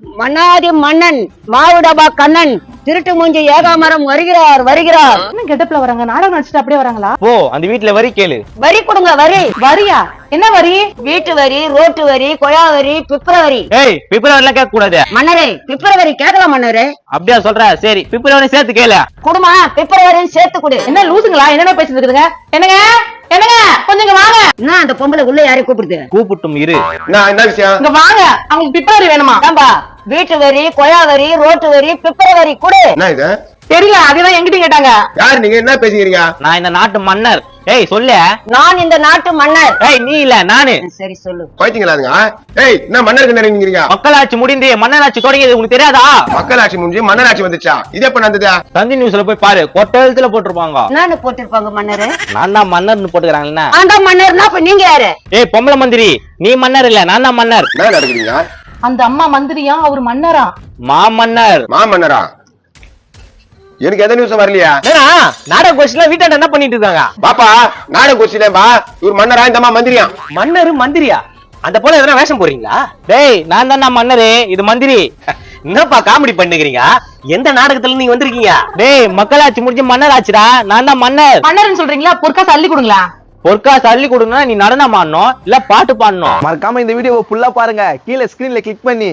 மன்னாதி மன்னன் மாவுடபா கண்ணன் திருட்டு மூஞ்சி ஏகாமரம் வருகிறார் வருகிறார். என்ன கெட்டப்ல வராங்க? நாடகம் நடிச்சிட்டு அப்படியே வராங்களா? போ அந்த வீட்டுல வரி கேளு. வரி கொடுங்க வரி. வரியா? என்ன வரி? வீட்டு வரி, ரோட்டு வரி, கொயா வரி, பிப்ரவரி. ஏய் பிப்ரவரிலாம் கேட்க கூடாது. மன்னரே பிப்ரவரி கேட்கலாம் மன்னரே. அப்படியா சொல்ற? சரி பிப்ரவரி சேர்த்து கேளு. குடுமா பிப்ரவரியும் சேர்த்து கொடு. என்ன லூசுங்களா? என்னென்ன பேசிட்டு இருக்குதுங்க? என்னங்க என்னங்க கொஞ்சம் இங்க வாங்க. என்ன அந்த பொம்பளை உள்ள யாரையும் கூப்பிடுது? கூப்பிட்டும் இரு. என்ன விஷயம்? இங்க வாங்க. அவங்களுக்கு பிப்ரவரி வேணுமா? ஏம்பா வீட்டு வரி, கொயா வரி, ரோட்டு வரி, பிப்ரவரி கொடு. என்ன இது? தெரியல, அதுதான் என்கிட்ட கேட்டாங்க. யார் நீங்க? என்ன பேசுகிறீங்க? நான் இந்த நாட்டு மன்னர். ஏய் சொல்லு. நான் இந்த நாட்டு மன்னர். ஏய் நீ இல்ல நானு. சரி சொல்லு. போயிட்டீங்களா அதுங்க? ஏய் என்ன மன்னருக்கு நினைக்கிறீங்க? மக்களாட்சி முடிந்து மன்னராட்சி தொடங்கியது உங்களுக்கு தெரியாதா? மக்களாட்சி முடிஞ்சு மன்னராட்சி வந்துச்சா? இது எப்ப நடந்தது? தந்தி நியூஸ்ல போய் பாரு, கொட்டஎழுத்துல போட்டிருப்பாங்க. என்னன்னு போட்டிருப்பாங்க மன்னரு? நான் தான் மன்னர்னு போட்டுக்கிறாங்க. ஆண்டா மன்னர்னா அப்ப நீங்க யாரு? ஏய் பொம்பளை மந்திரி, நீ மன்னர் இல்ல, நான் தான் மன்னர். என்ன நடக்குறீங்க? அந்த அம்மா மந்திரியா, அவர் மன்னரா? மாமன்னர். மன்னரா? எனக்கு எந்த நியூஸும் வரலையா? ஏன்னா நாடக கோஷ்டில வீட்டாண்ட என்ன பண்ணிட்டு இருக்காங்க? பாப்பா நாடகம் கோச்சிலேம்பா இவர் மன்னரா இந்த அம்மா மந்திரியா? மன்னர் மந்திரியா? அந்த போல எதனா வேஷம் போறீங்களா? டேய் நான் தான் மன்னரு, இது மந்திரி. என்னப்பா காமெடி பண்ணுகிறீங்க? எந்த நாடகத்துல நீங்க வந்திருக்கீங்க? டேய் மக்களாட்சி முடிஞ்சு மன்னர் ஆச்சுடா, நான் தான் மன்னர். மன்னர்னு சொல்றீங்களா? பொற்காசு அள்ளி கொடுங்களா? பொற்காசு அள்ளி கொடுங்கன்னா நீ நடனம் ஆடணும் இல்ல பாட்டு பாடணும். மறக்காம இந்த வீடியோவை ஃபுல்லா பாருங்க. கீழே ஸ்கிரீன்ல கிளிக் பண்ணி